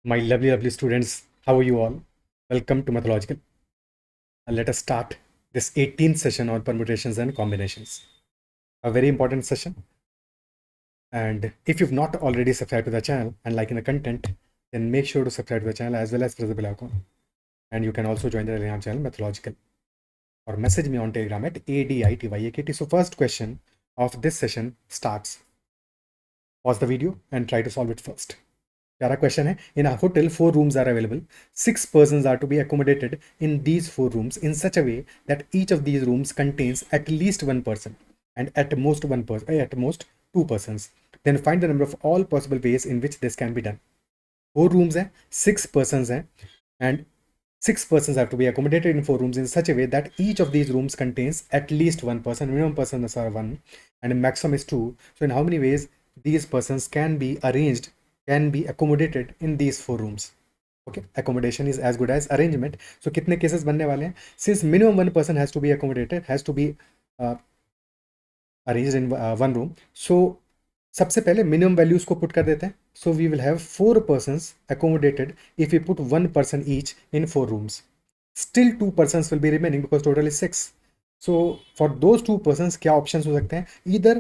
My lovely students, how are you all? Welcome to Mathological. Let us start this 18th session on permutations and combinations. A very important session. And if you've not already subscribed to the channel and liking the content, then make sure to subscribe to the channel as well as press the bell icon. And you can also join the Telegram channel Mathological or message me on Telegram at ADITYAKT. So first question of this session starts. Pause the video and try to solve it first. प्यारा question है. In a hotel, 4 rooms are available. 6 persons are to be accommodated in these 4 rooms in such a way that each of these rooms contains at least one person and at most 2 persons. Then find the number of all possible ways in which this can be done. 4 rooms हैं, 6 persons हैं, and 6 persons have to be accommodated in 4 rooms in such a way that each of these rooms contains at least one person. Minimum persons are 1 and maximum is 2. So in how many ways these persons can be arranged, can be accommodated in these 4 rooms? Okay, accommodation is as good as arrangement. So कितने cases बनने वाले हैं? Since minimum one person has to be accommodated, has to be arranged in one room. So सबसे पहले minimum values को put कर देते हैं. So we will have 4 persons accommodated if we put 1 person each in 4 rooms. Still 2 persons will be remaining because total is 6. So for those 2 persons क्या options हो सकते हैं? Either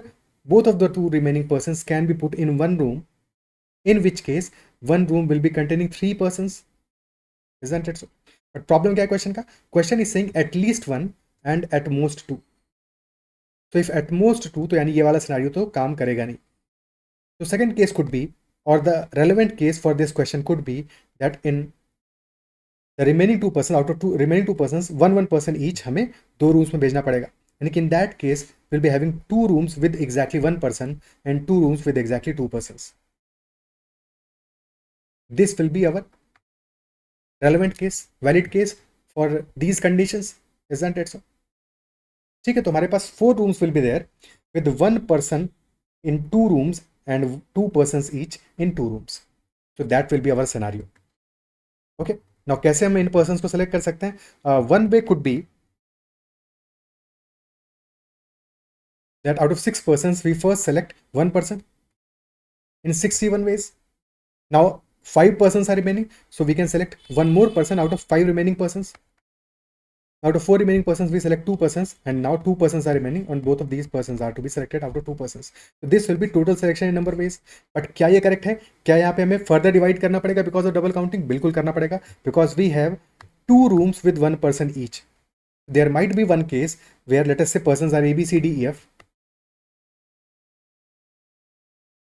both of the 2 remaining persons can be put in one room, in which case one room will be containing 3 persons. Isn't it so? But problem क्या है question का? Question is saying at least 1 and at most 2. So if at most 2, तो यानी ये वाला scenario तो काम करेगा नहीं. So second case could be, or the relevant case for this question could be that in the remaining 2 persons, out of remaining 2 persons, one person each हमें 2 rooms में भेजना पड़ेगा. यानी कि in that case we'll be having 2 rooms with exactly 1 person and 2 rooms with exactly 2 persons. This will be our relevant case, valid case for these conditions. Isn't it so? ठीक है, तो हमारे पास 4 rooms will be there with 1 person in 2 rooms and 2 persons each in 2 rooms. So that will be our scenario. Okay. Now कैसे हम इन persons को select कर सकते हैं? One way could be that out of 6 persons we first select 1 person in 61 ways. Now 5 persons are remaining, so we can select one more person out of 5 remaining persons. Out of 4 remaining persons, we select 2 persons, and now 2 persons are remaining, and both of these persons are to be selected out of 2 persons. So this will be total selection in number ways. But क्या ये correct है? क्या यहाँ पे हमें further divide करना पड़ेगा because of double counting? बिल्कुल करना पड़ेगा, because we have 2 rooms with 1 person each. There might be one case where let us say persons are A, B, C, D, E, F.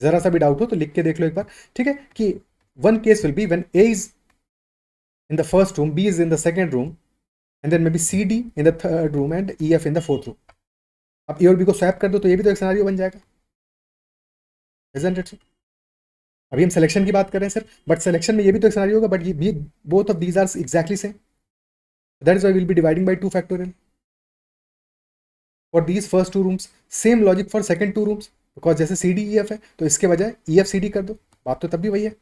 जरा सा भी डाउट हो तो लिख के देख लो एक बार, ठीक है? कि one case will be when A is in the first room, B is in the second room, and then maybe CD in the third room and EF in the fourth room. अब A और B को swap कर दो तो ये भी तो एक सिनेरियो बन जाएगा. Isn't it so? अभी हम सिलेक्शन की बात कर रहे हैं सर, बट सिलेक्शन में ये भी तो एक सिनेरियो होगा, बट ये both of these are exactly same. That is why will be dividing by 2 factorial for these first 2 rooms. Same logic for second 2 rooms, because जैसे CD EF है तो इसके बजाय EF CD कर दो, बात तो तब भी वही है.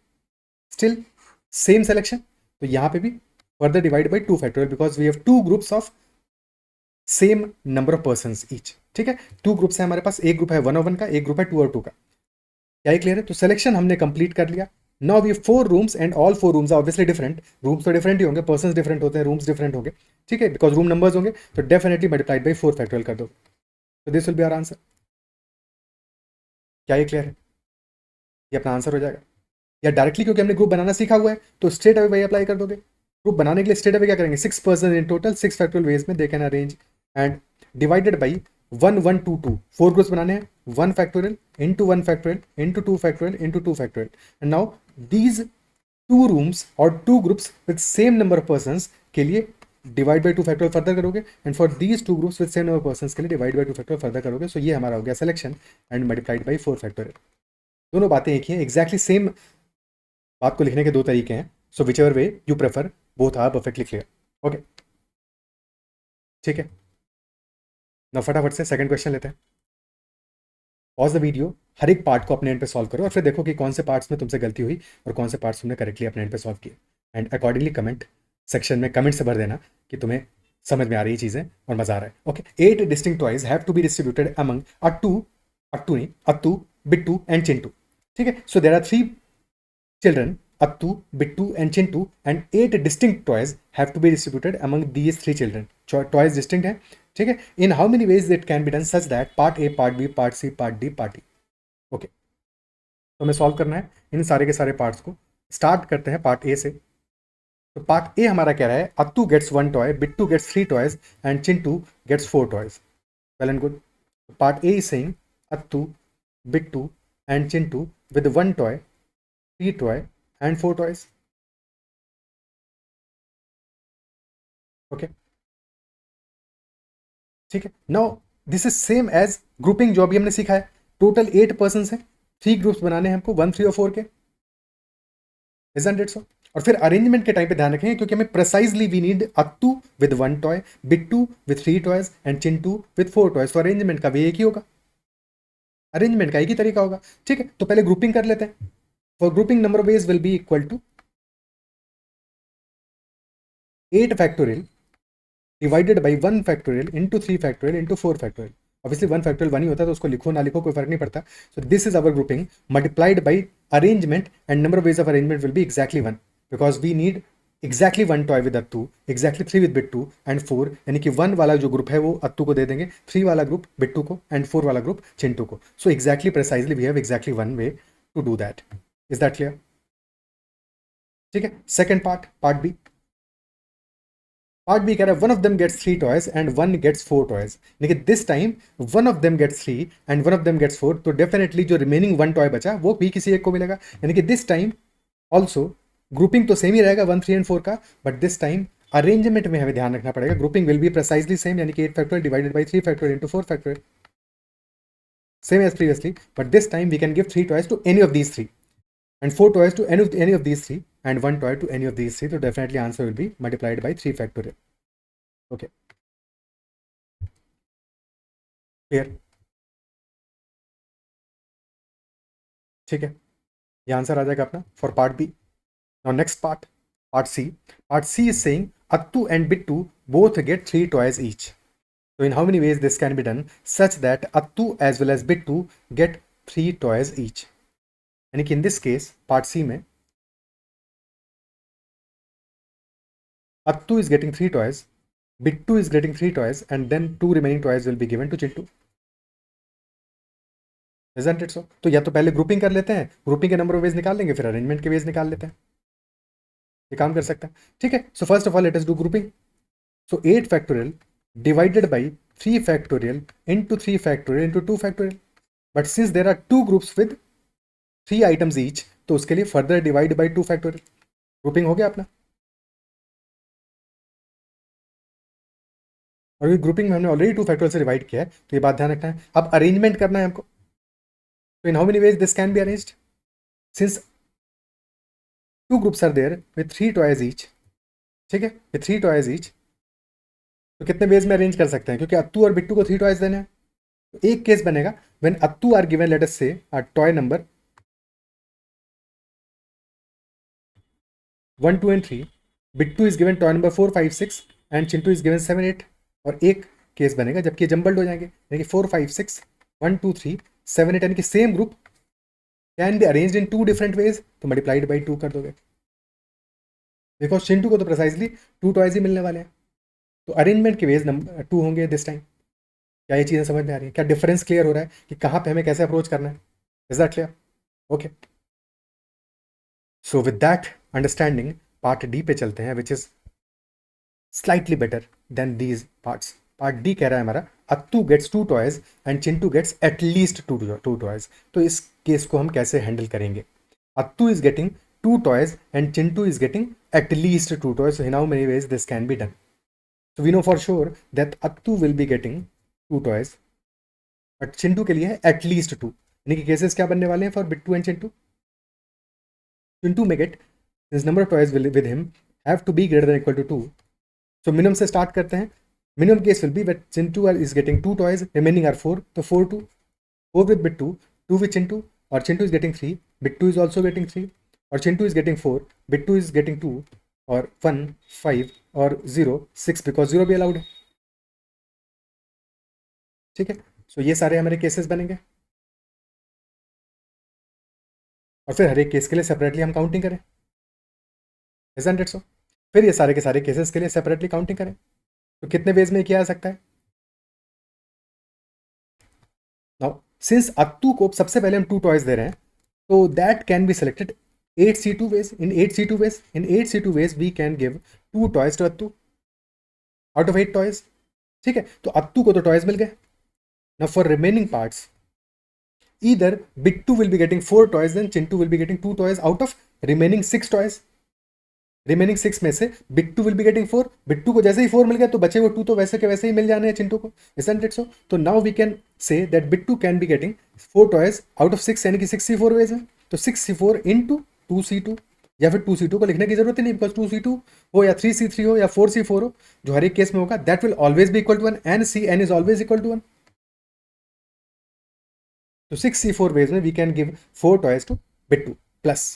Still same selection. तो यहाँ पे भी further divide by 2 factorial because we have 2 groups of same number of persons each. ठीक है, 2 ग्रुप्स है हमारे पास. एक ग्रुप है 1 और 1 का, एक ग्रुप है 2 और 2 का. क्या ये क्लियर है? तो सिलेक्शन हमने कंप्लीट कर लिया. Now we 4 rooms and all 4 rooms are obviously different. Rooms तो डिफरेंट ही होंगे, पर्सन्स डिफरेंट होते हैं, रूम्स डिफरेंट होंगे. ठीक है, बिकॉज रूम नंबर्स होंगे तो डेफिनेटली मल्टीप्लाइड बाई 4 फैक्टोरियल कर दो. तो this will be our answer. क्या ये क्लियर है? ये अपना आंसर हो जाएगा. या डायरेक्टली क्योंकि हमने ग्रुप बनाना सीखा हुआ है तो स्ट्रेट अवे वही अप्लाई कर दोगे. ग्रुप बनाने के लिए स्ट्रेट अवे क्या करेंगे? 6 person in total, 6 factorial ways में they can arrange and divided by 1 1 2 2. 4 groups बनाने हैं. 1 factorial into 1 factorial into 2 factorial into 2 factorial. And now these 2 rooms और 2 groups with same number of person के लिए divide by 2 factorial further करोगे, and for these 2 groups with same number of person के लिए divide by 2 factorial further करोगे. सो ये हमारा हो गया selection and multiplied by 4 factorial. दोनों बातें एक ही हैं, एग्जैक्टली सेम बात को लिखने के 2 तरीके हैं. So whichever way you prefer, both are perfectly clear. Okay, ठीक है. ना फटाफट से सेकंड क्वेश्चन लेते हैं. पॉज द वीडियो, हर एक पार्ट को अपने एंड पे सॉल्व करो और फिर देखो कि कौन से पार्ट्स में तुमसे गलती हुई और कौन से पार्ट्स तुमने करेक्टली अपने एंड पे सॉल्व किए. एंड अकॉर्डिंगली कमेंट सेक्शन में कमेंट से भर देना कि तुम्हें समझ में आ रही चीज़ें और मजा आ रहा है. Okay, 8 distinct toys have to be distributed among Attu, Bittu and Chintu. ठीक है, so there are 3 children Attu, Bittu, and Chintu, and 8 distinct toys have to be distributed among these 3 children. Toys distinct हैं, ठीक है. In how many ways it can be done such that part A, part B, part C, part D, part E. Okay, तो हमें solve करना है इन सारे के सारे पार्ट्स को. स्टार्ट करते हैं पार्ट ए से. तो पार्ट ए हमारा कह रहा है Attu gets 1 toy, Bittu gets 3 toys and Chintu gets 4 toys. Well and good. Part A is saying Attu, Bittu and Chintu with 1 toy, 3 toy and 4 toys. Okay, ठीक है. Now this is same as grouping जो अभी हमने सीखा है. टोटल 8 पर्सन है, 3 ग्रुप्स बनाने हैं हमको, 1, 3 और 4 के. Isn't it so? और फिर अरेंजमेंट के टाइम पे ध्यान रखेंगे क्योंकि हमें precisely we need Attu with 1 toy, Bittu with 3 toys and Chintu with 4 toys. तो अरेंजमेंट का भी एक ही होगा, अरेंजमेंट का एक ही तरीका होगा. ठीक है, तो पहले ग्रुपिंग कर लेते हैं. For grouping number of ways will be equal to 8 factorial divided by 1 factorial into 3 factorial into 4 factorial. Obviously 1 factorial 1 ही होता है, तो उसको लिखो ना लिखो कोई फर्क नहीं पड़ता. So this is our grouping multiplied by arrangement and number of ways of arrangement will be exactly 1 because we need exactly 1 toy with Attu, exactly 3 with Bittu and 4. यानी कि 1 वाला जो ग्रुप है वो अत्तू को दे देंगे, 3 वाला ग्रुप बिट्टू को एंड 4 वाला ग्रुप चिंटू को. So exactly precisely we have exactly 1 way to do that. Is that clear? ठीक है. Second part, part B. Part B कह रहा है one of them gets 3 toys and 1 gets 4 toys. लेकिन this time one of them gets 3 and one of them gets 4. तो definitely जो remaining 1 toy बचा वो भी किसी एक को मिलेगा. यानी कि दिस टाइम ऑल्सो ग्रुपिंग तो सेम ही रहेगा 1, 3 एंड 4 का, बट दिस टाइम अरेंजमेंट में हमें ध्यान रखना पड़ेगा. Grouping will be precisely same, यानी कि 8 factorial divided by 3 factorial into 4 factorial, same as previously. But this time we can give 3 toys to any of these 3 and 4 toys to any of these 3 and 1 toy to any of these 3. So definitely answer will be multiplied by 3 factorial. Okay, clear? ठीक है, ये answer आ जाएगा अपना for part B. Now next part, part C. Part C is saying Attu and Bittu both get 3 toys each. So in how many ways this can be done such that Attu as well as Bittu get 3 toys each? यानी कि in this case part C में Attu is getting 3 toys, Bittu is getting 3 toys, and then 2 remaining toys will be given to Chintu. Isn't it so? तो या तो पहले grouping कर लेते हैं, ग्रुपिंग के नंबर ऑफ वेज निकाल लेंगे, फिर अरेंजमेंट के वेज निकाल लेते हैं. ये काम कर सकते हैं. ठीक है. So first of all let us do grouping. So 8 factorial divided by 3 factorial into 3 factorial into 2 factorial. But since there are 2 groups with 3 items each, तो उसके लिए further divide by 2 factorial. Grouping हो गया अपना. और ये ग्रुपिंग में हमने ऑलरेडी 2 फैक्टोरियल से डिवाइड किया है, तो ये बात ध्यान रखना है. अब अरेंजमेंट करना है हमको. तो in how many ways this can be arranged? Since 2 groups are there with 3 toys each, ठीक है, विद 3 टॉयज ईच, तो कितने वेज में अरेंज कर सकते हैं? क्योंकि अत्तू और बिट्टू को 3 टॉयज देने हैं. तो एक केस बनेगा when Attu are given let us say toy number 1, 2 and 3, Bittu is given toy number 4, 5, 6 and Chintu is given 7, 8. और एक केस बनेगा जबकि जंबल्ड हो जाएंगे, यानी कि 4, 5, 6, 1, 2, 3, 7, 8, यानी कि same group can be arranged in 2 different ways. तो मल्टीप्लाइड बाई 2 कर दोगे, बिकॉज चिंटू को तो प्रिसाइजली 2 टॉयज ही मिलने वाले हैं. तो अरेंजमेंट के वेज नंबर 2 होंगे दिस टाइम. क्या ये चीज़ें समझ में आ रही है? क्या डिफरेंस क्लियर हो रहा है कि कहाँ पे हमें कैसे अप्रोच करना है? Is that clear? Okay, so with that understanding part D पे चलते हैं, which is slightly better than these parts. Part D कह रहा है हमारा Attu gets 2 toys and Chintu gets at least 2 toys. तो इस केस को हम कैसे हैंडल करेंगे? Attu is getting 2 toys and Chintu is getting at least 2 toys. In how many ways this can be done? So we know for sure that Attu will be getting 2 toys, but Chintu के लिए है at least 2. यानी कि cases क्या बनने वाले हैं for Bittu and Chintu? Chintu में get this number of toys with him have to be greater than equal to 2. So minimum से स्टार्ट करते हैं. Minimum case will be that Chintu is getting 2 toys, remaining are 4. तो 4 2, 4 with Bittu, 2 with Chintu, और Chintu is getting 3, Bittu is also getting 3, और Chintu is getting 4, Bittu is getting 2, और 1, 5 और 0, 6 because 0 भी allowed है. ठीक है. सो ये सारे हमारे केसेस बनेंगे, और फिर हर एक केस के लिए सेपरेटली हम काउंटिंग करें. Isn't it so? फिर ये सारे के सारे केसेस के लिए सेपरेटली काउंटिंग करें तो कितने वेज में किया जा सकता है? नाउ सिंस अत्तू को सबसे पहले हम 2 टॉयज दे रहे हैं तो that can be selected 8C2 ways. In 8C2 ways we can give 2 toys to Attu out of 8 toys. ठीक है, तो अत्तू को तो टॉयज मिल गए. Now for remaining parts either Bittu will be getting 4 toys then Chintu will be getting 2 toys out of remaining 6 toys. Remaining 6 में से Bittu will be getting 4. Bittu को जैसे ही 4 मिल गया तो बचे वो 2 तो वैसे के वैसे ही मिल जाने हैं चिंटू को. Isn't it so? तो now we can say that Bittu can be getting 4 toys out of 6 यानी कि 6C4 वेज में. तो 6C4 इंटू 2C2 या फिर 2C2 को लिखने की जरूरत ही नहीं बिकॉज 2C2 हो या 3C3 हो या 4C4 हो जो हर एक केस में होगा that will always be equal to 1 and Cn is always equal to 1. तो 6C4 वेज में we can give 4 toys to Bittu plus.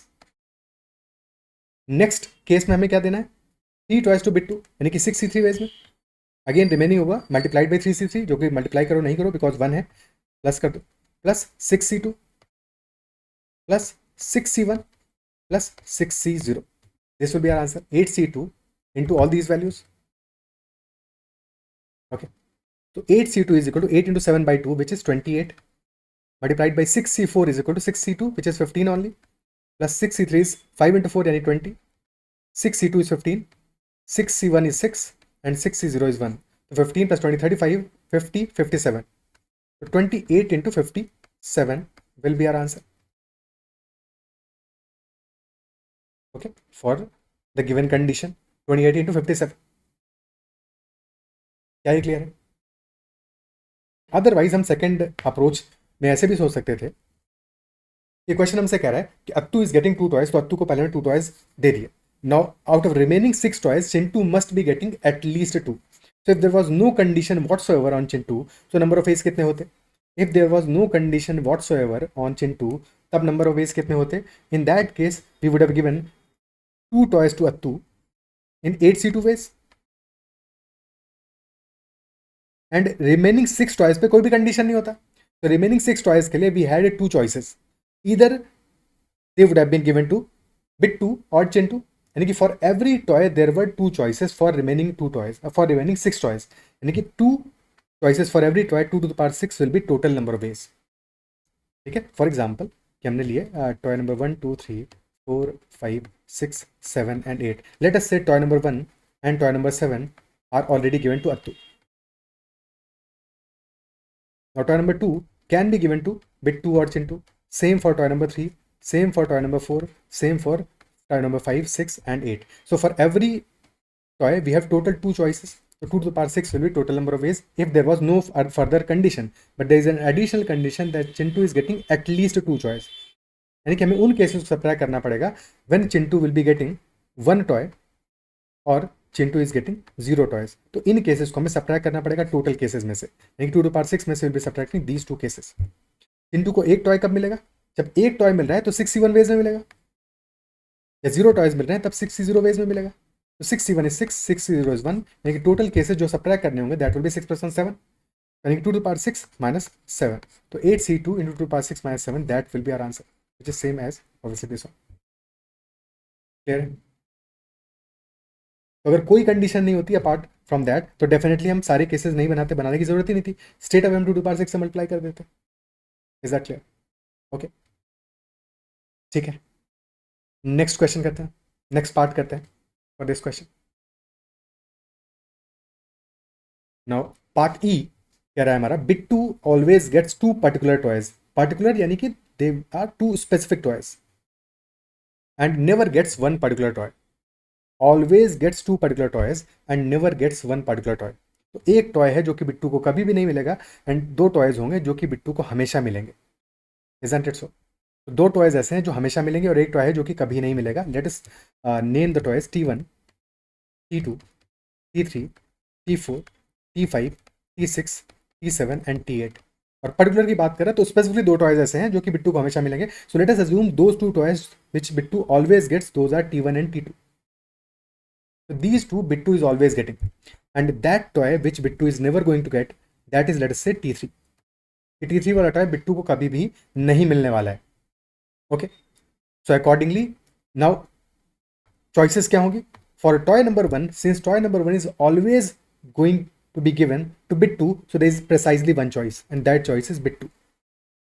Next case में हमें क्या देना है 3 टॉयज टू बिट्टू यानी कि 6C3 वेज में. अगेन रिमेनिंग होगा मल्टीप्लाइड बाई 3C3 जो कि मल्टीप्लाई करो नहीं करो बिकॉज 1 है प्लस कर दो plus 6C2 plus 6C1 plus 6C0. This will be our answer 8C2 into all these values. Okay, so 8C2 is equal to 8 into 7 by 2 which is 28 multiplied by 6C4 is equal to 6C2 which is 15 only plus 6C3 is 5 into 4 yani 20. 6C2 is 15, 6C1 is 6 and 6C0 is 1. So 15 plus 20 35, 50, 57. So 28 into 57 will be our answer. Okay, for the given condition 28 into 57. क्या ये clear है? Otherwise हम second approach में ऐसे भी सोच सकते थे. ये क्वेश्चन हमसे कह रहा है कि अत्तू इज गेटिंग 2 टॉयज तो अत्तू को पहले में 2 टॉयज दे दिए. Now out of remaining 6 toys Chintu must be getting at least 2. So if there was no condition whatsoever on Chintu, so number of ways कितने होते? If there was no condition whatsoever on Chintu, तब number of ways कितने होते? In that case, we would have given 2 toys to Attu in 8C2 ways. And remaining 6 toys पे कोई भी condition नहीं होता. So remaining 6 toys के लिए we had 2 choices. Either they would have been given to Bittu or Chintu. यानी कि for every toy there were 2 choices for remaining 2 toys for remaining 6 toys यानी कि 2 choices for every toy 2 to the power 6 will be total number of ways. ठीक है, for example कि हमने लिए toy number 1 2 3 4 5 6 7 and 8. Let us say toy number 1 and toy number 7 are already given to अत्तू. Now toy number 2 can be given to Bittu or Chintu. Same for toy number 3, same for toy number 4, same for toy number 5, 6 and 8. So for every toy we have total 2 choices. So 2 to the power 6 will be total number of ways if there was no further condition. But there is an additional condition that Chintu is getting at least 2 choice. यानी कि हमें उन cases को subtract करना पड़ेगा when Chintu will be getting 1 toy और Chintu is getting 0 toys. तो इन cases को हमें सब्ट्रैक्ट करना पड़ेगा टोटल केसेस में से. यानी कि 2 to the power 6 में से will be subtracting these 2 cases. Chintu को एक टॉय कब मिलेगा? जब एक टॉय मिल रहा है तो 6C1 वेज में मिलेगा. या 0 टॉयज मिल रहे हैं तब 6C0 वेज में मिलेगा. तो 6C1 is 6, 6C0 is 1. यानी कि टोटल केसेस जो सब्ट्रैक्ट करने होंगे दैट विल बी 6 + 1 7 यानी कि 2 to the power 6 minus 7. तो 8C2 into 2 to the power 6 minus 7 that will be our answer which is same as obviously this one. Clear है? तो अगर कोई कंडीशन नहीं होती अपार्ट फ्रॉम दैट तो डेफिनेटली हम सारे केसेस नहीं बनाते, बनाने की जरूरत ही नहीं थी. स्ट्रेट अवे हम 2 to the power 6 से मल्टीप्लाई कर देते. Is that clear? ओके, ठीक है. नेक्स्ट क्वेश्चन करते हैं, नेक्स्ट पार्ट करते हैं for this question. Now part E कह रहा है हमारा Bittu always gets 2 particular toys. Particular यानी कि they are 2 specific toys and never gets 1 particular toy. Always gets 2 particular toys and never gets 1 particular toy. तो एक टॉय है जो कि बिट्टू को कभी भी नहीं मिलेगा एंड 2 टॉयज होंगे जो कि बिट्टू को हमेशा मिलेंगे. इजंट इट सो? तो 2 टॉयज ऐसे हैं जो हमेशा मिलेंगे और एक टॉय है जो कि कभी नहीं मिलेगा. Let us name the toys T1, T2, T3, T4, T5, T6, T7 and T8. और पर्टिकुलर की बात करें तो स्पेसिफिकली 2 टॉयज ऐसे हैं जो कि बिट्टू को हमेशा मिलेंगे. So let us assume those 2 toys which Bittu always gets those are T1 and T2. So these 2 Bittu is always getting, and that toy which Bittu is never going to get, that is let us say T3. T3 वाला toy Bittu को कभी भी नहीं मिलने वाला है. Okay, so accordingly now choices क्या होंगी? For toy number 1, since toy number 1 is always going to be given to bit 2, so there is precisely one choice, and that choice is bit 2.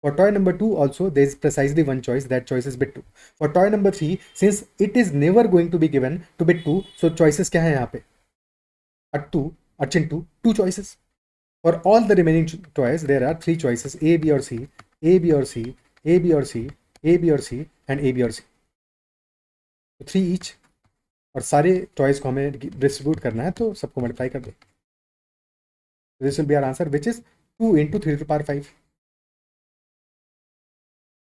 For toy number 2 also there is precisely one choice, that choice is bit 2. For toy number 3, since it is never going to be given to bit 2, so choices क्या है यहाँ पे? Attu, Achintu, two choices. For all the remaining toys there are three choices, A, B or C, A, B or C, A, B or C, A, B or C and A, B or C. तो 3 each, और सारे toys को हमें distribute करना है तो सबको multiply कर दे. This will be our answer, which is 2 into 3 to the power 5.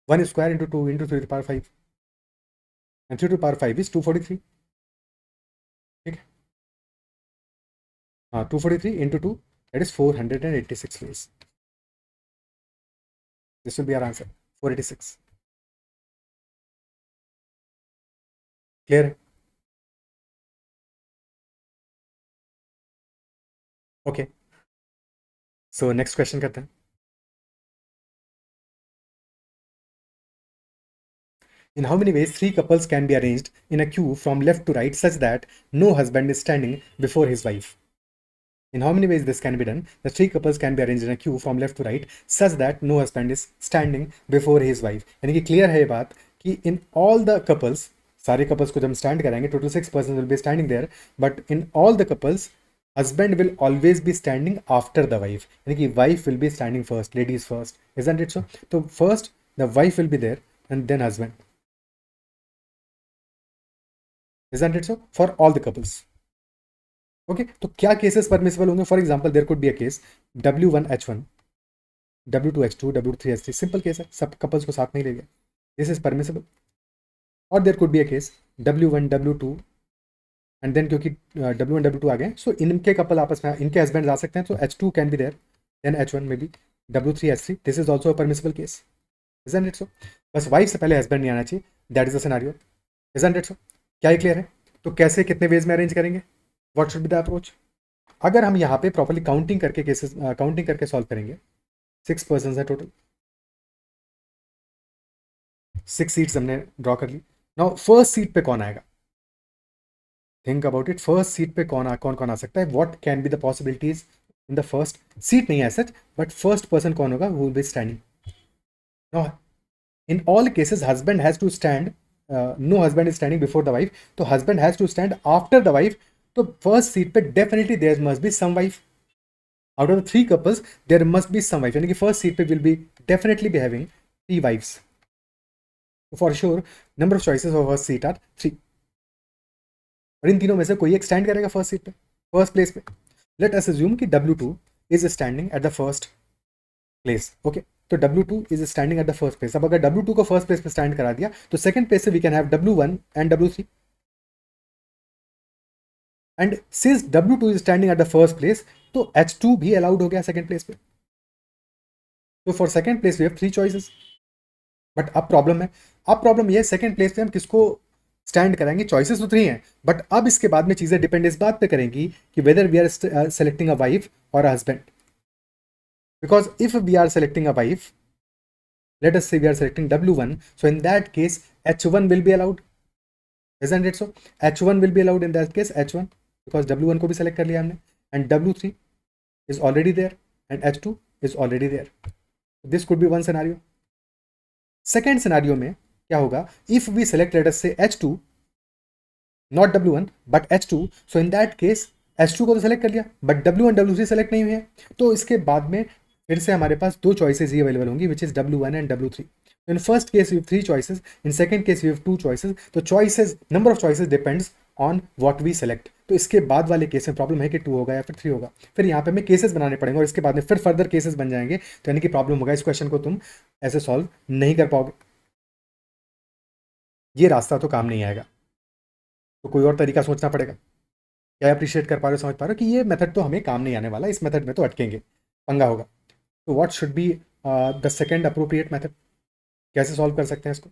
1 square into 2 into 3 to the power 5. And 3 to the power 5 is 243. ठीक है. हाँ, 243 into 2, that is 486 ways. This will be our answer, 486. Clear है? Okay. So next question करते हैं. In how many ways 3 couples can be arranged in a queue from left to right such that no husband is standing before his wife? In how many ways this can be done? The 3 couples can be arranged in a queue from left to right such that no husband is standing before his wife. यानी कि clear है ये बात कि in all the couples, सारे couples को जब हम stand कराएंगे, total 6 persons will be standing there, but in all the couples, husband will always be standing after the wife. यानी कि wife will be standing first, ladies first, isn't it so? So first the wife will be there and then husband. Isn't it so? For all the couples. Okay, तो क्या cases permissible होंगे? For example there could be a case W1H1, W2H2, W3H3, simple case है, सब couples को साथ में ही ले गया, दिस इज परमिसिबल. और there could be a case W1 W2 and then क्योंकि W1 W2 आ गए सो इनके कपल आपस में, इनके हस्बैंड आ सकते हैं, तो H2 can be there, then H1 may be, W3H3, this is also a permissible case. Isn't it so? बस वाइफ से पहले हस्बैंड नहीं आना चाहिए, that is the scenario. Isn't it so? क्या ही क्लियर है? तो कैसे, कितने वेज में अरेंज करेंगे? What should be the approach? अगर हम यहाँ पे प्रॉपर्ली काउंटिंग करके केसेस काउंटिंग करके सॉल्व करेंगे, 6 पर्सन है टोटल, 6 सीट्स हमने ड्रॉ कर ली. नाउ फर्स्ट सीट पे कौन आएगा? Think about it. First seat पे कौन कौन आ सकता है? What can be the possibilities in the first seat? नहीं है सच, बट फर्स्ट पर्सन कौन होगा? Who will be standing? No, in all cases husband has to stand. No husband is standing before the wife, तो husband has to stand after the wife. तो first seat पे definitely there must be some wife. Out of the 3 couples, there must be some wife. यानी कि first seat पे will be definitely be having 3 wives. So for sure, number of choices of first seat are 3. और इन तीनों में से कोई एक stand करेगा फर्स्ट सीट पे, फर्स्ट प्लेस पे. लेट अस अज्यूम कि W2 is standing at the first place. Okay, तो W2 is standing at the first place. अब अगर W2 को फर्स्ट प्लेस पे स्टैंड करा दिया तो सेकंड प्लेस से we can have W1 and W3. And since W2 is standing at the first place, तो H2 भी अलाउड हो गया सेकंड प्लेस पे. तो for second place we have 3 choices. But अब प्रॉब्लम है, अब प्रॉब्लम ये, सेकंड प्लेस पे हम किसको स्टैंड कराएंगे? चॉइसेस तो 3 हैं, बट अब इसके बाद में चीज़ें डिपेंड इस बात पे करेंगी कि whether we are selecting a wife or a husband. Because if we are selecting a wife, let us say we are selecting W1, so in that case H1 will be allowed, isn't it so? H1 will be allowed in that case, H1, because W1 को भी select कर लिया हमने, and W3 is already there and H2 is already there. This could be one scenario. Second scenario में क्या होगा? If we select, let us say H2, not W1 but H2, so in that case H2 को तो select कर लिया but W1 W3 select नहीं हुए हैं, तो इसके बाद में फिर से हमारे पास 2 choices ही अवेलेबल होंगी, which is W1 and W3. So in first case we have 3 choices, in second case we have 2 choices. तो choices, number of choices depends on what we select. तो इसके बाद वाले केस में प्रॉब्लम है कि 2 होगा या फिर 3 होगा. फिर यहाँ पे हमें केसेस बनाने पड़ेंगे और इसके बाद में फिर फर्दर केसेस बन जाएंगे, तो यानी कि प्रॉब्लम होगा. इस क्वेश्चन को तुम ऐसे सॉल्व नहीं कर पाओगे, ये रास्ता तो काम नहीं आएगा, तो कोई और तरीका सोचना पड़ेगा. क्या अप्रिशिएट कर पा रहे हो, समझ पा रहे हो कि ये मेथड तो हमें काम नहीं आने वाला, इस मेथड में तो अटकेंगे, पंगा होगा. तो what should be the second appropriate method? कैसे सॉल्व कर सकते हैं इसको?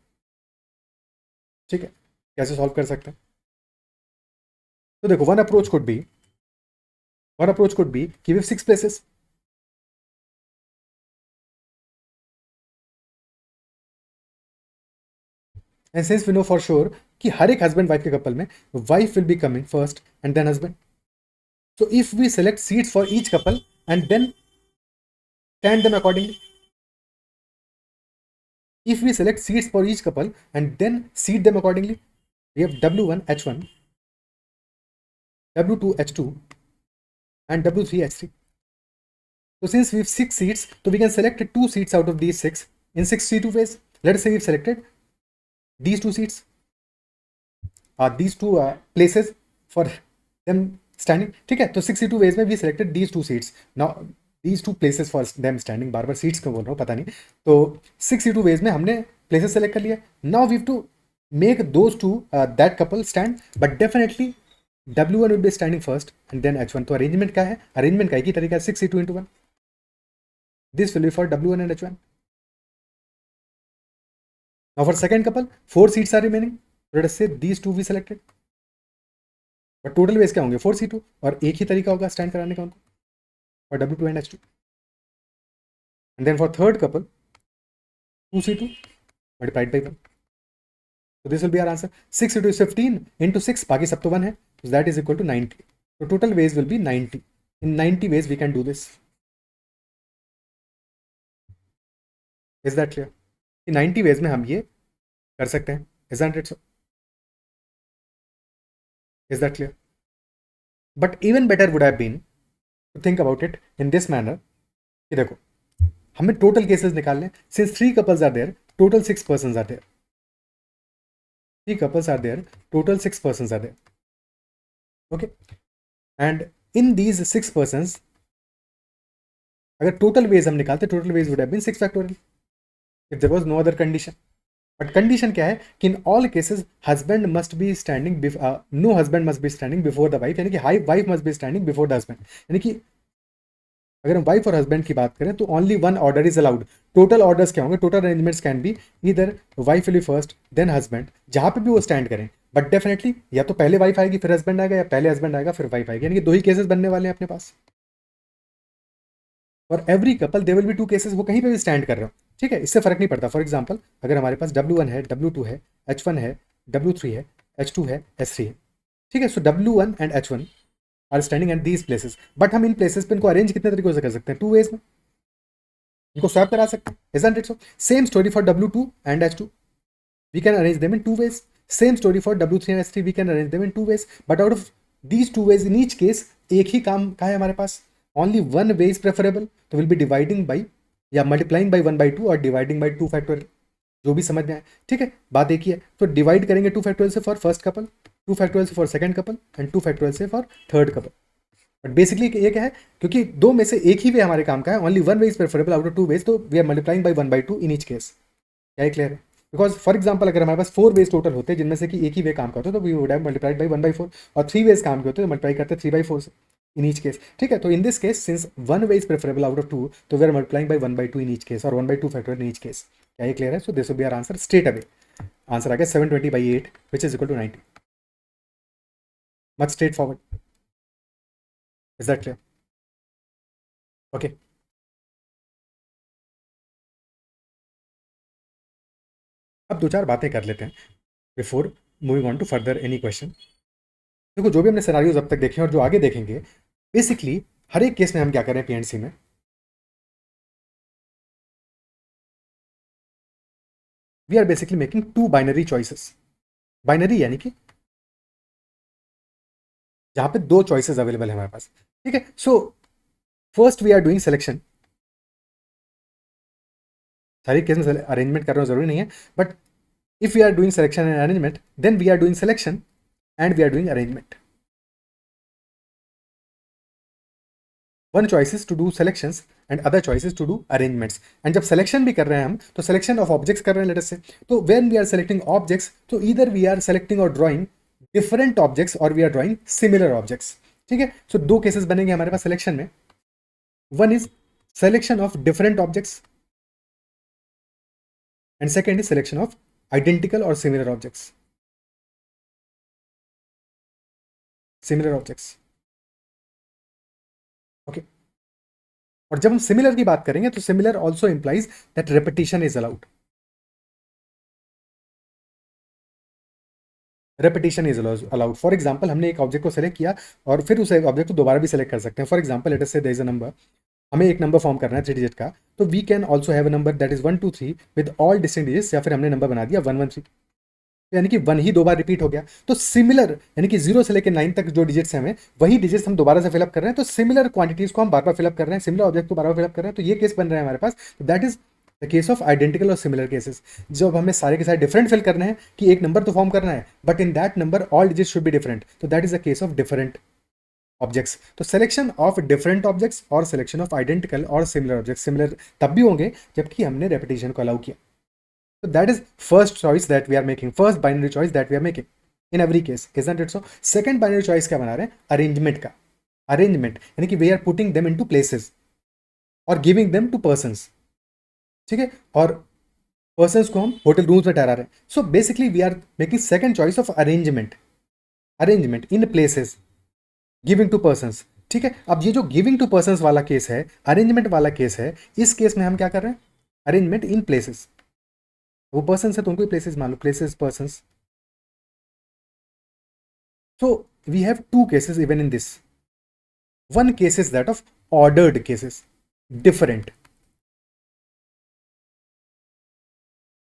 ठीक है, कैसे सॉल्व कर सकते हैं? तो देखो, वन अप्रोच कुड बी कि we have 6 places. And since we know for sure कि हर एक हस्बैंड वाइफ के कपल में wife will be coming first and then husband, so if we select seats for each couple and then stand them accordingly, if we select seats for each couple and then seat them accordingly, we have W1 H1, W2 H2 and W3 H3. So since we have 6 seats, so we can select 2 seats out of these 6 in 6 ways. Let us say we've selected these 2 seats, these 2 places for them standing. ठीक है, तो 62 ways में we selected these 2 seats. Now these 2 places for them standing, bar bar seats क्यों बोल रहा हूँ पता नहीं, तो 62 ways में हमने places select कर लिया. Now we have to make those two that couple stand, but definitely W1 will be standing first and then H1. तो अरेंजमेंट क्या है, अरेंजमेंट का एक ही तरीका है 62 into 1. This will be for W1 and H1. Now for second couple, 4 seats are remaining. Let us say these 2 we selected. But total ways क्या होंगे 4C2 और एक ही तरीका होगा स्टैंड कराने का उनको for W2 and H2. And then for third couple, 2C2 multiplied by 1. So this will be our answer. 6 into 15 into 6, बाकी सब तो 1 है, so that is equal to 90. So total ways will be 90. In 90 ways we can do this. Is that clear? In 90 ways में हम ये कर सकते हैं. Isn't it so? Is that clear? But even better would have been to think about it in this manner कि देखो हमें total cases निकालने, since 3 couples are there, total 6 persons are there. 3 couples are there, total 6 persons are there. Okay, and in these 6 persons अगर total ways हम निकालते, total ways would have been 6 factorial if there was no other condition. But condition क्या है कि in all cases husband must be standing no husband must be standing before the wife, यानी कि wife must be standing before the husband. यानी कि अगर हम wife और हस्बैंड की बात करें तो only 1 order is allowed. Total orders क्या होंगे, टोटल अरेंजमेंट्स कैन बी इधर wife will be first then husband, जहां पे भी वो स्टैंड करें, बट डेफिनेटली या तो पहले वाइफ आएगी फिर हस्बैंड आएगा, या पहले हस्बैंड आएगा फिर वाइफ आएगी, यानी कि 2 ही केसेस बनने वाले हैं अपने पास. और every couple they will be 2 cases, वो कहीं पे भी स्टैंड कर रहे हो, ठीक है, इससे फर्क नहीं पड़ता. फॉर एग्जाम्पल अगर हमारे पास W1 है, W2 है, H1 है, W3 है, H2 है, H3 है, ठीक है. So W1 and H1 are standing at these places, but हम इन प्लेसेस पे इनको अरेंज कितने तरीकों से कर सकते हैं, 2 ways में इनको स्वैप करा सकते हैं. Isn't it so? Same story for W2 and H2. We can arrange them in 2 ways. Same story for W3 and H3. We can arrange them in 2 ways. But out of these 2 ways, in each case, एक ही काम का है हमारे पास. Only one way is preferable. तो we'll be dividing by या multiplying by 1 by 2 और dividing by 2 factorial. जो भी समझ में आए, ठीक है, बात एक ही है. तो डिवाइड करेंगे 2 factorial से फॉर फर्स्ट कपल, 2 factorial से for second couple and 2 factorial से for third couple. But basically ये क्या है, क्योंकि 2 में से एक ही वे हमारे काम का है, only 1 way is preferable out of 2 ways, तो we are multiplying by 1 by 2 in each case. क्या क्लियर है? बिकॉज फॉर एग्जाम्पल अगर हमारे पास 4 वेज टोटल होते जिनमें से कि एक ही वे काम करते तो we would have multiplied by 1 by 4, और 3 वेज काम के होते तो मल्टीप्लाई करते 3 by 4 से इन ईच केस, ठीक है. तो in this case since 1 way is preferable out of 2, तो we are multiplying by 1 by 2 in each case और 1 by 2 factor in each case. क्या ये क्लियर है? So this will be our answer straight away. Answer आ गया 720/8 which is equal to 90. Much straightforward. Is that clear? Okay, अब 2-4 बातें कर लेते हैं before moving on to further any question. देखो जो भी हमने सिनारियोज अब तक देखे और जो आगे देखेंगे, बेसिकली हर एक केस में हम क्या करें पीएनसी में, we are basically making 2 binary choices. Binary यानी कि जहां पे 2 चॉइसेस अवेलेबल है हमारे पास, ठीक है. So first we are doing selection. सारी केस में अरेंजमेंट करना जरूरी नहीं है, but if we are doing selection and arrangement then we are doing selection and we are doing arrangement. One choices to do selections and other choices to do arrangements. And जब selection भी कर रहे हैं हम तो selection of objects कर रहे हैं लेट अस से. तो when we are selecting objects तो either we are selecting or drawing different objects or we are drawing similar objects, ठीक है. सो 2 केसेस बनेंगे हमारे पास सिलेक्शन में. One is selection of different objects and second is selection of identical और similar objects. Similar objects, okay. और जब हम सिमिलर की बात करेंगे तो similar also implies that repetition is allowed. Repetition is allowed. For example हमने एक ऑब्जेक्ट को सेलेक्ट किया और फिर उस ऑब्जेक्ट को दोबारा भी सेलेक्ट कर सकते हैं. फॉर एग्जाम्पल लेट अस से देयर इज अ नंबर, हमें एक नंबर फॉर्म करना है 3 डिजिट का, तो we can also have a number that is 1 2 3 with all distinct digits, या फिर हमने नंबर बना दिया 1 1 3, यानी कि 1 ही 2 बार रिपीट हो गया. तो सिमिलर, यानी कि 0 से लेकर 9 तक जो डिजिट्स हैं हमें, वही डिजिट्स हम दोबारा से फिलअप कर रहे हैं. तो सिमिलर क्वांटिटीज को हम बार बार फिलअप कर रहे हैं, सिमिलर ऑब्जेक्ट को बार बार फिलअप कर रहे हैं. तो ये केस बन रहा है हमारे पास. That is the case of identical और सिमिलर केसेस. जब हमें सारे के सारे डिफरेंट फिल करने हैं कि एक नंबर तो फॉर्म करना है, but in that number all digits should be different, तो that is the case of different objects. तो सिलेक्शन ऑफ डिफरेंट ऑब्जेक्ट्स और सिलेक्शन ऑफ आइडेंटिकल और सिमिलर ऑब्जेक्ट्स सिमिलर तब भी होंगे जबकि हमने रेपिटेशन को अलाउ किया. So that is first choice that we are making, first binary choice that we are making in every case, isn't it so? Second binary choice क्या बना रहे हैं? अरेंजमेंट का. अरेंजमेंट यानी कि we are putting them into places और giving them to persons. ठीक है, और पर्संस को हम होटल रूम्स में ठहरा रहे हैं. So basically we are making second choice of arrangement, arrangement in places, giving to persons. ठीक है, अब ये जो गिविंग टू पर्संस वाला केस है, अरेंजमेंट वाला केस है, इस केस में हम क्या कर रहे हैं? Arrangement in places. वो पर्सन है तो उनको प्लेसेस मान लो, places persons. So we have two cases even in this. One case is that of ordered cases, different.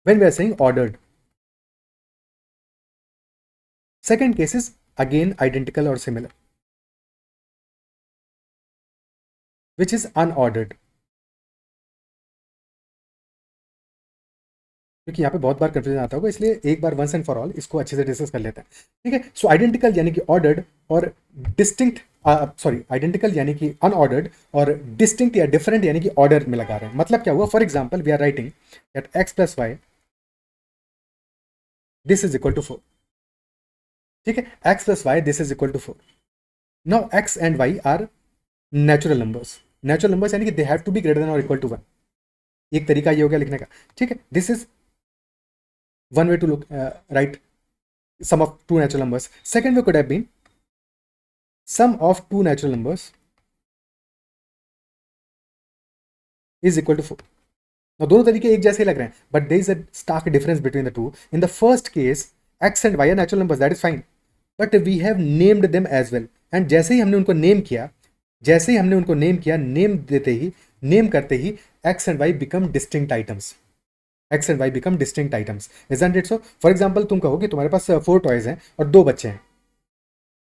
When we are saying ordered. Second case is again identical or similar, which is unordered. क्योंकि यहाँ पे बहुत बार confusion आता होगा, इसलिए एक बार once and for all इसको अच्छे से डिस्कस कर लेते हैं. ठीक है, सो आइडेंटिकल यानी कि ऑर्डर्ड और डिस्टिंक्ट, सॉरी आइडेंटिकल यानी कि अनऑर्डर्ड और डिस्टिंक्ट या डिफरेंट यानी कि ऑर्डर में लगा रहे हैं. मतलब क्या हुआ? For example we are writing that x plus y this is equal to 4. ठीक है, x plus y this is equal to 4. Now x and y are natural numbers. Natural numbers यानी कि they have to be greater than और equal to 1. एक तरीका ये हो गया लिखने का. ठीक है, this is one way to look write sum of two natural numbers. Second way could have been sum of two natural numbers is equal to 4. Now दोनों तरीके एक जैसे ही लग रहे हैं, but there is a stark difference between the two. In the first case x and y are natural numbers, that is fine, but we have named them as well. And जैसे ही हमने उनको नेम किया, जैसे ही हमने उनको name किया, name देते ही, नेम करते ही x and y become distinct items. X and y become distinct items. Isn't it so? For example तुम कहो कि तुम्हारे पास 4 टॉयज हैं और 2 बच्चे हैं.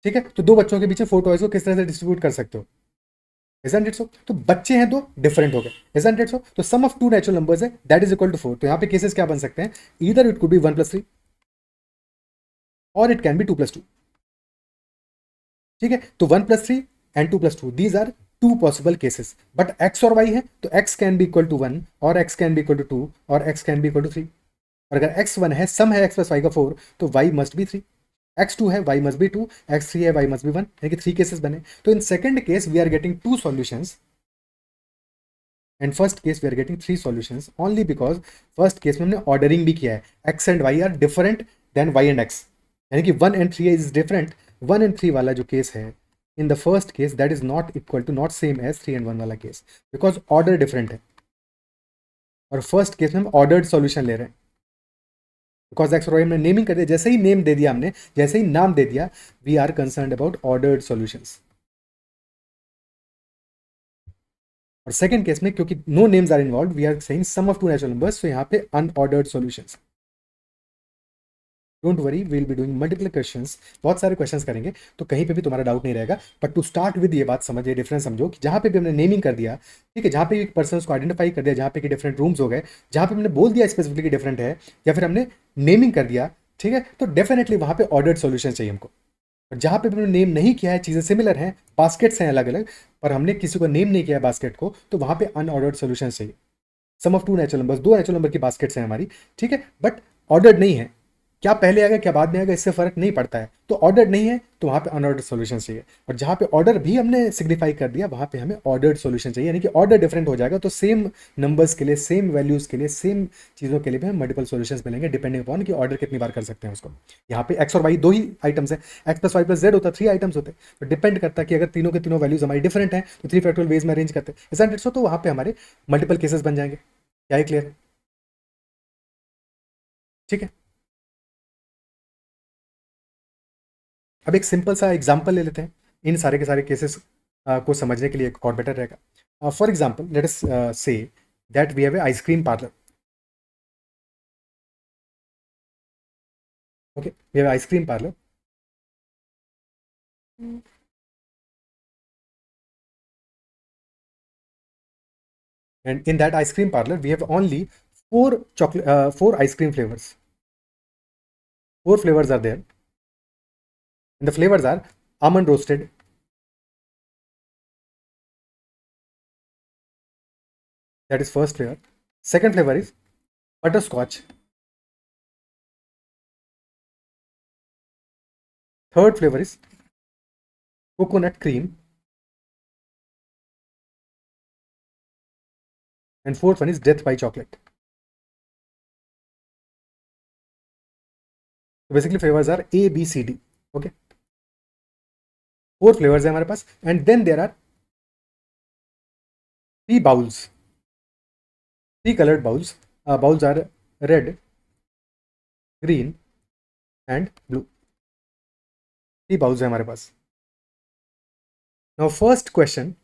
ठीक है, तो 2 बच्चों के बीच में 4 टॉयज को किस तरह से डिस्ट्रीब्यूट कर सकते हो? इजंट इट सो? तो बच्चे हैं 2, डिफरेंट हो गए. इजंट इट सो? तो सम ऑफ टू नेचुरल नंबर्स है दैट इज इक्वल टू 4. तो यहाँ पे केसेस क्या बन सकते हैं? ईदर इट कुड बी 1 + 3 और इट कैन बी 2 + 2. ठीक है, तो 1 + 3 and 2 + 2, these are two possible cases. But x और वाई है तो x can be equal to 1 और x can be equal to 2 और x can be equal to 3. और अगर एक्स 1 है, सम है एक्स प्लस वाई का 4, तो वाई मस्ट बी 3. एक्स 2 है, वाई मस्ट बी 2. एक्स 3 है, वाई मस्ट बी 1. यानी कि 3 केसेस बने. तो in second case we are getting 2 solutions and first case we are getting 3 solutions only because first case में हमने ऑर्डरिंग भी किया है. X and y are different then y and x, यानी कि 1 and 3 इज डिफरेंट. 1 and 3 वाला जो case है in the first case that is not equal to, not same as 3 and 1 वाला केस, बिकॉज ऑर्डर डिफरेंट है. और first case में हम ऑर्डर्ड सॉल्यूशन ले रहे हैं बिकॉज एक्स और वाई हमने नेमिंग कर दिया. जैसे ही नेम दे दिया हमने, जैसे ही नाम दे दिया, we are concern about ordered solutions. और सेकंड केस में क्योंकि no names are involve, we are saying sum of two natural numbers, तो यहाँ पे unordered solutions. Don't worry, we will be doing multiple questions, बहुत सारे क्वेश्चंस करेंगे, तो कहीं पे भी तुम्हारा डाउट नहीं रहेगा. बट टू स्टार्ट विद ये बात समझिए, डिफरेंस समझो कि जहाँ पे भी हमने नेमिंग कर दिया, ठीक है, जहाँ पे भी पर्सन को आइडेंटिफाई कर दिया, जहाँ पे कि डिफरेंट रूम्स हो गए, जहाँ पे हमने बोल दिया स्पेसिफिकली डिफरेंट है, या फिर हमने नेमिंग कर दिया, ठीक है, तो डेफिनेटली वहाँ पे ऑर्डर्ड सॉल्यूशन चाहिए हमको. और जहाँ पे हमने नेम नहीं किया है, चीज़ें सिमिलर हैं, बास्केट्स हैं अलग अलग, पर हमने किसी को नेम नहीं किया है बास्केट को, तो वहाँ पे अनऑर्डर्ड सॉल्यूशन चाहिए. Sum of two natural numbers, 2 natural number की बास्केट्स हैं हमारी, ठीक है, बट ऑर्डर्ड नहीं है. क्या पहले आएगा क्या बाद में आएगा इससे फर्क नहीं पड़ता है. तो ऑर्डर्ड नहीं है तो वहाँ पे अनऑर्डर्ड सॉल्यूशन चाहिए. और जहाँ पे ऑर्डर भी हमने सिग्निफाई कर दिया, वहाँ पे हमें ऑर्डर्ड सॉल्यूशन चाहिए. यानी कि ऑर्डर डिफरेंट हो जाएगा, तो सेम नंबर्स के लिए, सेम वैल्यूज़ के लिए, सेम चीज़ों के लिए भी हमें मल्टीपल सॉल्यूशंस मिलेंगे डिपेंडिंग अपॉन कि ऑर्डर कितनी बार कर सकते हैं उसको. यहाँ पे एक्स और वाई 2 ही आइटम्स हैं, x plus y plus z होता है, 3 आइटम्स होते हैं. तो डिपेंड करता है कि अगर तीनों के तीनों वैल्यूज हमारी डिफरेंट हैं तो 3 फैक्टोरियल वेज में अरेंज करते हैं. इजंट इट सो? तो वहाँ पे हमारे मल्टीपल केसेस बन जाएंगे. क्या है क्लियर? ठीक है. अब एक सिंपल सा एग्जाम्पल ले लेते हैं इन सारे के सारे केसेस को समझने के लिए और बेटर रहेगा. For example let us say that we have a ice cream parlour. Okay, we have ice cream parlor. And in that ice cream parlor, we have only four ice cream flavors. Four flavors are there. And the flavors are almond roasted, that is first flavor. Second flavor is butterscotch. Third flavor is coconut cream. And fourth one is death by chocolate. So basically flavors are A, B, C, D. Okay. Four flavors है हमारे पास. And then there are three bowls. Three colored bowls. Bowls are red, green, and blue. Three bowls है हमारे पास. Now first question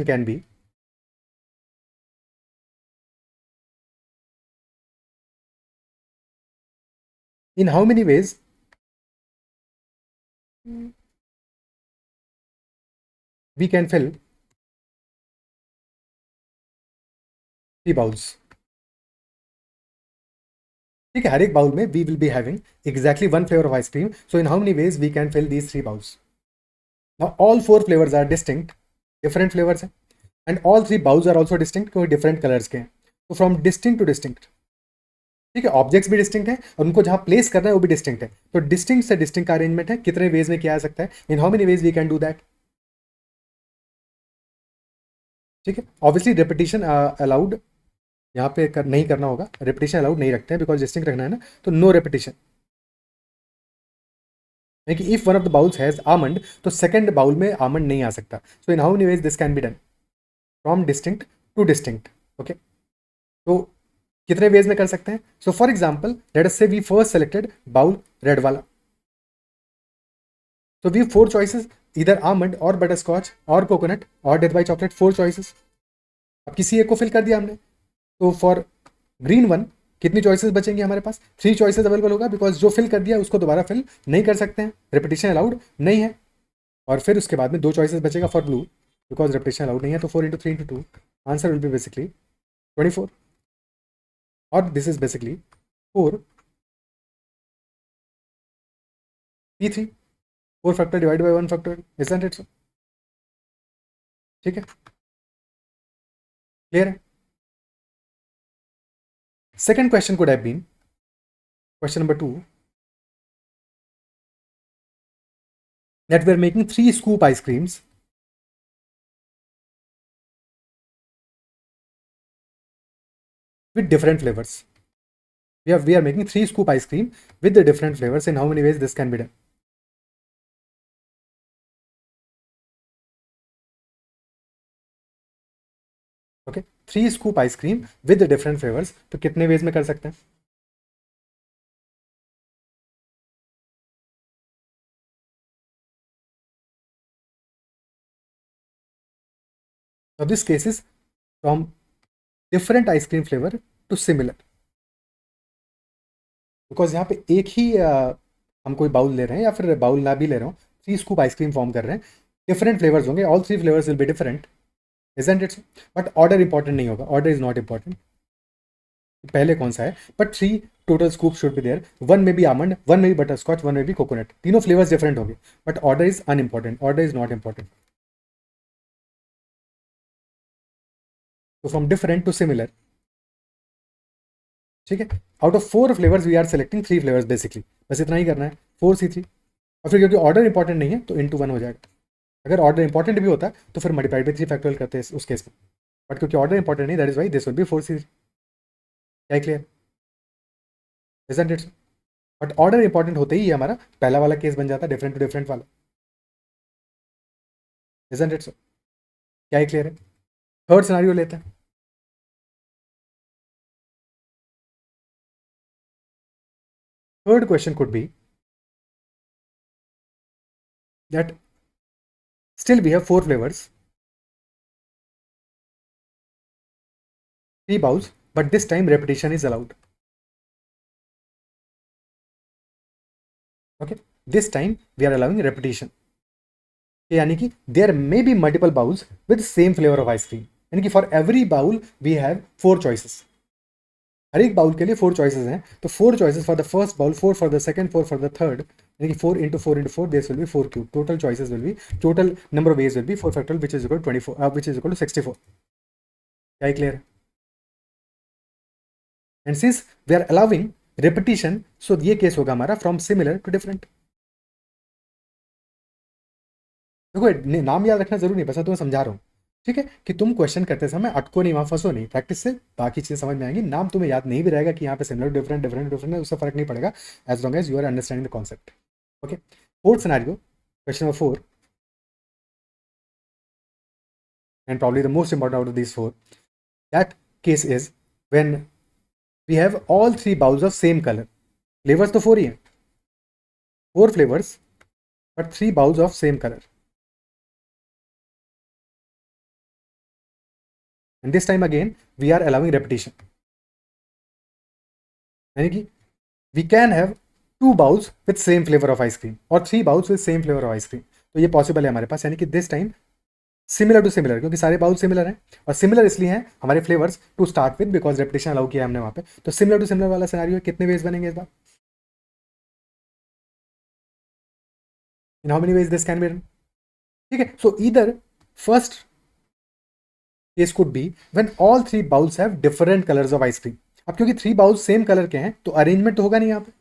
can be, in how many ways we can fill three bowls. ठीक है, हर एक bowl में we will be having exactly one flavor of ice cream. So in how many ways we can fill these three bowls? Now all four flavors are distinct, different flavors हैं, and all three bowls are also distinct क्योंकि different colors के हैं. So from distinct to distinct, ठीक है, objects भी distinct है और उनको जहां प्लेस करना है वो भी डिस्टिंक्ट है. तो डिस्टिंक्ट से डिस्टिंक्ट का अरेंजमेंट है, कितने वेज में किया जा सकता है, in how many ways we can do that. ठीक है, ऑब्वियसली रेपिटेशन अलाउड यहाँ पे नहीं करना होगा, रेपिटेशन अलाउड नहीं रखते हैं बिकॉज डिस्टिंक्ट रखना है ना, तो नो रेपिटेशन. कि if one of the bowls has almond तो सेकंड बाउल में आमंड नहीं आ सकता. So in how many ways this can be done, from distinct to distinct. Okay, तो कितने वेज में कर सकते हैं. So for example let us say we first selected bowl red वाला. So we have four choices, either almond or butterscotch or coconut or death by chocolate, four choices. अब किसी एक को फिल कर दिया हमने, तो फॉर ग्रीन वन कितनी चॉइसेस बचेंगी हमारे पास, थ्री चॉइसेस अवेलेबल होगा बिकॉज जो फिल कर दिया उसको दोबारा फिल नहीं कर सकते हैं, रेपिटेशन अलाउड नहीं है. और फिर उसके बाद में दो चॉइसेस बचेगा for blue because repetition allowed नहीं है. तो 4 × 3 × 2 आंसर विल बी बेसिकली 24. और this is basically 4 P3, 4 factor divide by 1 factor, isn't it so. ठीक है, क्लियर है. Second question could have been, question number 2, that we are making 3 scoop ice creams with different flavors. We are making 3 scoop ice cream with the different flavors. In how many ways this can be done? Okay, 3 scoop ice cream with the different flavors. तो कितने ways में कर सकते हैं. Now this case is from different ice cream flavor to similar. Because यहाँ पे एक ही हम कोई बाउल ले रहे हैं या फिर बाउल ना भी ले रहे हो, 3 स्कूप आइसक्रीम फॉर्म कर रहे हैं, डिफरेंट फ्लेवर्स होंगे, all 3 flavours will be different, isn't it. But order important नहीं होगा, ऑर्डर इज नॉट इंपॉर्टेंट, पहले कौन सा है. But 3 total scoop should be there, one में बी आमंड, वन में बी बटर स्कॉच, वन में बी कोकोनट, तीनों फ्लेवर्स डिफरेंट होंगे. But order is unimportant, order is not important. तो फ्रॉम डिफरेंट टू सिमिलर. ठीक है, out of 4 flavours we are selecting 3 flavours basically, बस इतना ही करना है, 4C3. और फिर क्योंकि ऑर्डर इंपॉर्टेंट नहीं है तो इन टू 1 हो जाएगा. अगर ऑर्डर इंपॉर्टेंट भी होता तो फिर मल्टीप्लाइड बाई 3 फैक्टोरियल करते हैं उस केस में. बट क्योंकि ऑर्डर इंपॉर्टेंट नहीं, that is why this will B 4C3. क्या clear, isn't it. But order important होते ही हमारा पहला वाला केस बन जाता है, डिफरेंट टू डिफरेंट वाला, इजंट इट. क्या क्लियर है. थर्ड सिनारियो लेते हैं. Third question could be, that still we have 4 flavors, 3 bowls, but this time repetition is allowed. Okay, this time we are allowing repetition. यानी कि there may be multiple bowls with same flavour of ice cream, यानी कि for every bowl we have 4 choices. हर एक bowl के लिए 4 choices हैं. तो 4 choices for the first bowl, 4 for the second, 4 for the third, यानी कि 4 into 4 into 4, this will be 4 cube. Total choices will be, total number of ways will be 4 factorial, which is equal to 24, which is equal to 64. क्या clear है? And since we are allowing repetition, so ये case होगा हमारा from similar to different. देखो नाम याद रखना जरूरी नहीं, बस मैं तुम्हें समझा रहा हूँ, ठीक है, कि तुम क्वेश्चन करते समय अटको नहीं, वहाँ फंसो नहीं. प्रैक्टिस से बाकी चीज़ें समझ में आएंगी. नाम तुम्हें याद नहीं भी रहेगा कि यहाँ पे सिमिलर डिफरेंट डिफरेंट डिफरेंट है, उससे फर्क नहीं पड़ेगा as long as you are understanding the concept. Okay, fourth scenario, question number 4, and probably the most important out of these 4. That case is when we have all 3 bowls of same color. Flavors तो 4 ही हैं, 4 flavors but 3 bowls of same color. And this time again we are allowing repetition, यानी कि we can have 2 bowls with same flavor of ice cream और 3 bowls with same flavor of ice cream. तो ये possible है हमारे पास, यानी कि this time similar to similar, क्योंकि सारे बाउल सिमिलर हैं, और सिमिलर इसलिए हैं हमारे flavours to start with because repetition allow किया हमने वहाँ पे. तो सिमिलर टू सिमिलर वाला सिनेरियो, कितने वेज बनेंगे इस बार? In how many ways this can be done? ठीक है, so either first case could be when all 3 bowls have different colours of ice cream. अब क्योंकि 3 बाउल्स सेम कलर के हैं तो अरेंजमेंट तो होगा नहीं यहाँ पे,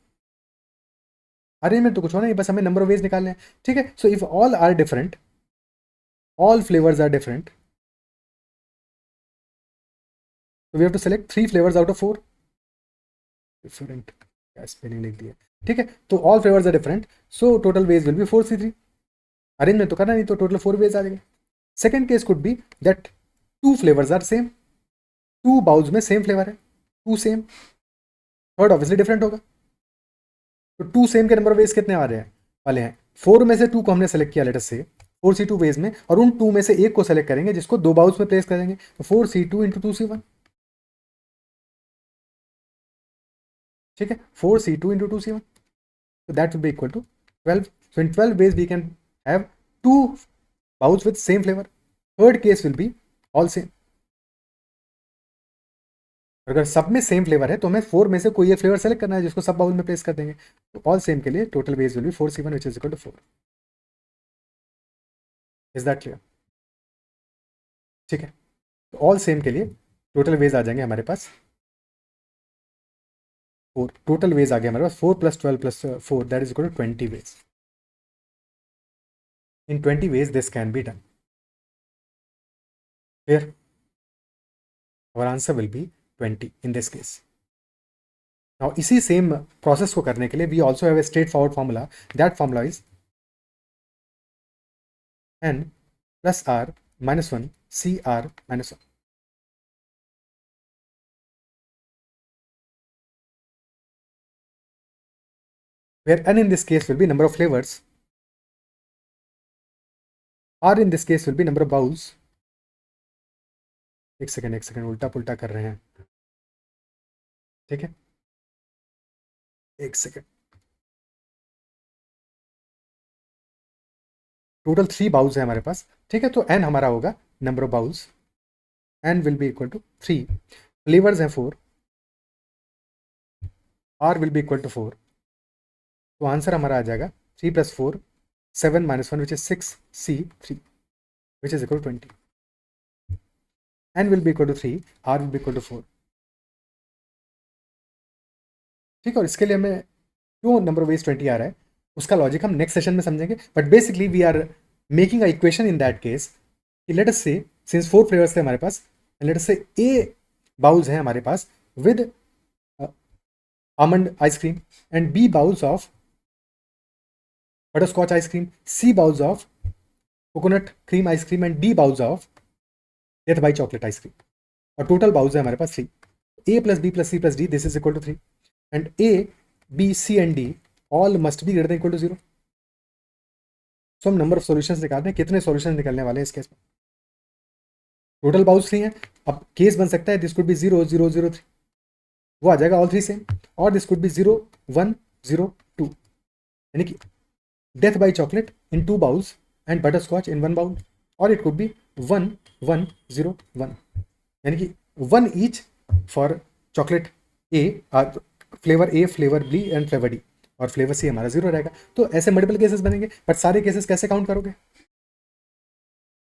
अरेंजमेंट तो कुछ होना नहीं, बस हमें नंबर ऑफ वेज निकालने हैं. ठीक है, so if all are different, all flavors are different, so we have to select 3 flavors out of 4 different. क्या स्पेलिंग लिख दिया, ठीक है. तो all flavors are different, so total ways will be 4C3. Arrangement तो करना नहीं, तो टोटल 4 ways आ जाएंगे. Second case could B that 2 flavors are same, 2 bowls में सेम फ्लेवर है, 2 सेम. थर्ड ऑब्वियसली डिफरेंट होगा, तो 2 सेम के नंबर ऑफ वेज कितने आ रहे हैं वाले हैं? 4 में से 2 को हमने सेलेक्ट किया लेट्स से 4C2 वेज में, और उन 2 में से एक को सेलेक्ट करेंगे जिसको 2 बाउल्स में प्लेस करेंगे, तो 4C2 into 2C1. ठीक है, 4C2 into 2C1, so that will be equal to 12. So in 12 ways we can have 2 bowls with same flavor. Third case will be all same. अगर सब में सेम फ्लेवर है तो हमें 4 में से कोई एक फ्लेवर सेलेक्ट करना है जिसको सब बाउल में प्लेस कर देंगे. तो ऑल सेम के लिए total veg will B 4C1 which is equal to 4. Is that clear? ठीक है, तो ऑल सेम के लिए टोटल वेज आ जाएंगे हमारे पास 4. टोटल वेज आ गया हमारे पास 4 + 12 + 4, that is equal to 20 ways. In 20 ways this can be done. Clear? Our answer will be 20 in this case. Now इसी सेम प्रोसेस को करने के लिए we also have a straightforward formula. That formula is n plus r minus 1 cr minus 1. Where n in this case will be number of flavors, r in this case will be number of bowls. एक second उल्टा पुल्टा कर रहे हैं, ठीक है, एक second. Total 3 bowls है हमारे पास, ठीक है, तो n हमारा होगा number of bowls, n will be equal to 3. Flavours हैं 4, r will be equal to 4. तो आंसर हमारा आ जाएगा 3 + 4 7 - 1 which is 6C3 which is equal to 20. n will be equal to 3, r will be equal to 4. ठीक है, और इसके लिए हमें क्यों नंबर ऑफ वेज 20 आ रहा है उसका लॉजिक हम नेक्स्ट सेशन में समझेंगे. But basically we are making a equation in that case कि let us say since 4 flavours थे हमारे पास, लेट अस से ए बाउल्स हैं हमारे पास with almond ice cream and B bowls of butterscotch ice cream, C bowls of coconut cream ice cream and D bowls of death by chocolate ice cream. और total bowls है हमारे पास 3. a + b + c + d this is equal to 3 and a b c and d all must be greater than equal to 0. सो हम number of solutions निकाल रहे हैं, कितने solutions निकलने वाले हैं इस केस में। टोटल बाउल्स 3 हैं। अब केस बन सकता है दिस कुड बी 0 0 0 3, वो आ जाएगा ऑल 3 सेम, और दिस कुड बी 0 1 0 2, यानी कि death by chocolate in 2 bowls and butter scotch in 1 bowl, और इट कुड बी 1 1 0 1, यानी कि 1 each for chocolate A, flavour A, flavour B and flavour D, और फ्लेवर सी हमारा 0 रहेगा। तो ऐसे मल्टीपल केसेस बनेंगे, बट सारे केसेस कैसे काउंट करोगे,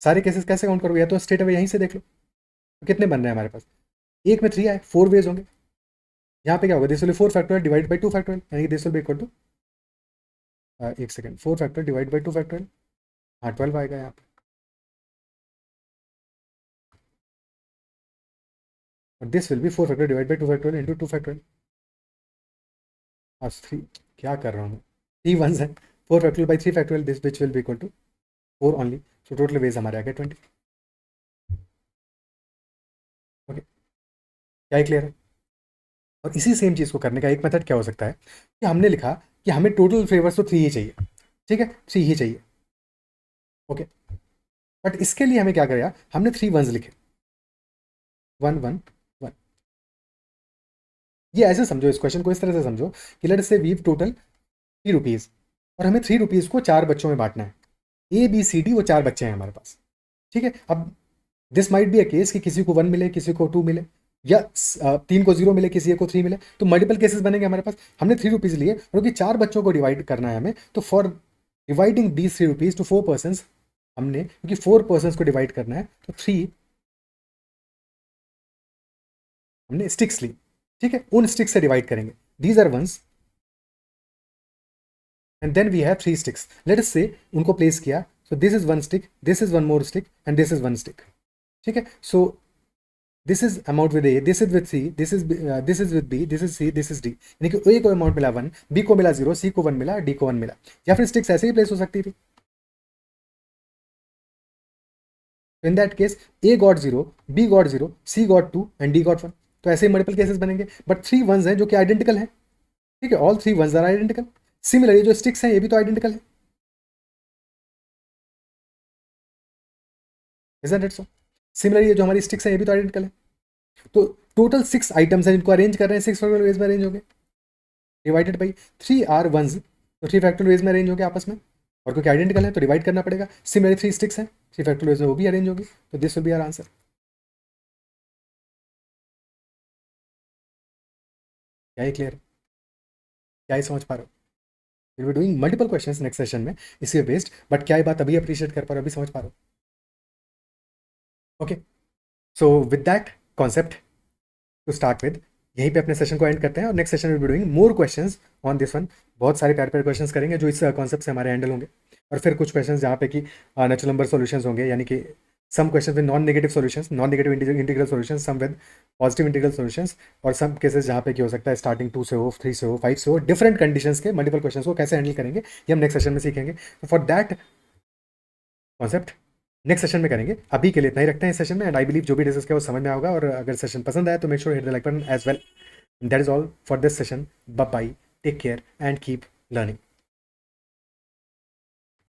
सारे केसेस कैसे काउंट करोगे, या तो स्ट्रेट अवे यहीं से देख लो। तो कितने बन रहे हैं हमारे पास, एक में 3 आए, 4 वेज होंगे। यहाँ पे क्या होगा, this will be 4 factorial divide by 2 factorial, यानी कि this will be equal to, एक second, 4 factorial divide by 2 factorial, हाँ 12 आएगा यहाँ पे, और this will be 4 factorial divide by 2 factorial into 2 factorial, आज 3 क्या कर रहा हूँ मैं, 3 वंस है, 4 factorial by 3 factorial, this which will be equal to 4 only. So total ways हमारे आ गए 20। ओके, क्या ही क्लियर है। और इसी सेम चीज़ को करने का एक मेथड क्या हो सकता है कि हमने लिखा कि हमें टोटल फ्लेवर्स तो 3 ही चाहिए, ठीक है, 3 ही चाहिए। ओके, बट इसके लिए हमें क्या करेगा, हमने 3 वंस लिखे, 1 1 1। ये ऐसे समझो, इस क्वेश्चन को इस तरह से समझो कि let's say we total 3 rupees, और हमें 3 रुपीज़ को 4 बच्चों में बांटना है, ए बी सी डी, वो 4 बच्चे हैं हमारे पास, ठीक है। अब this might be a case कि किसी को 1 मिले, किसी को 2 मिले, या 3 को 0 मिले, किसी को 3 मिले, तो मल्टीपल केसेस बनेंगे हमारे पास। हमने 3 रुपीज़ लिए, और क्योंकि 4 बच्चों को डिवाइड करना है हमें, तो for dividing these 3 rupees to 4 person, हमने क्योंकि 4 पर्सन को डिवाइड करना है, तो 3 हमने स्टिक्स ली, ठीक है, उन स्टिक्स से डिवाइड करेंगे, these are ones, and then we have 3 sticks, let us say उनको प्लेस किया, so this is 1 stick, this is 1 more stick, and this is 1 stick, ठीक है। So this is amount with A, this is with C, this is with B, this is C, this is D, यानी कि ए को amount मिला 1, B को मिला 0, सी को 1 मिला, डी को 1 मिला, या फिर स्टिक्स ऐसे ही प्लेस हो सकती थी। In that case A got 0, B got 0, C got 2 and D got 1। तो ऐसे ही मल्टीपल केसेस बनेंगे, बट 3 वंस हैं जो कि आइडेंटिकल हैं, ठीक है, all 3 ones are identical. Similarly जो स्टिक्स हैं ये भी तो आइडेंटिकल है, इजंट इट सो। सिमिलरली ये जो हमारी स्टिक्स हैं ये भी तो आइडेंटिकल है। तो टोटल 6 आइटम्स हैं जिनको अरेंज कर रहे हैं, 6 फैक्टोरियल वेज में अरेंज हो गए, डिवाइडेड बाई 3 आर वंस, तो 3 फैक्टोरियल वेज में अरेंज हो गए आपस में, और क्योंकि आइडेंटिकल है तो डिवाइड करना पड़ेगा। सिमिलरली 3 स्टिक्स हैं, 3 फैक्टोरियल वेज में वो भी अरेंज होगी, तो this will be our answer. क्या ही क्लियर है, क्या ही समझ पा रहे हो। Will be doing multiple questions next session में इसी बेस्ड, बट क्या ये बात अभी अप्रिशिएट कर पा रहे हो, अभी समझ पा रहे हो। Okay, so with that concept to start with, यहीं पे अपने सेशन को एंड करते हैं, और next session will be doing more questions on this one. बहुत सारे प्यारे प्यारे क्वेश्चंस करेंगे जो इस कॉन्सेप्ट से हमारे हैंडल होंगे, और फिर कुछ क्वेश्चंस जहाँ पे कि नेचुरल नंबर सॉल्यूशंस होंगे, यानी कि some question with non negative solutions, non negative integral solutions, some with positive integral solutions, और सम केसेस जहाँ पे कि हो सकता है स्टार्टिंग 2 से हो, 3 से हो, 5 से हो, डिफरेंट कंडीशंस के मल्टीपल क्वेश्चंस को कैसे हैंडल करेंगे ये हम नेक्स्ट सेशन में सीखेंगे। For that concept next session में करेंगे, अभी के लिए इतना ही रखते हैं इस सेशन में, एंड आई बिलीव जो भी डिस्कस किया वो समझ में आएगा, और अगर सेशन पसंद आया तो make sure hit the like button as well. That is all for this session, bye bye, take care and keep learning.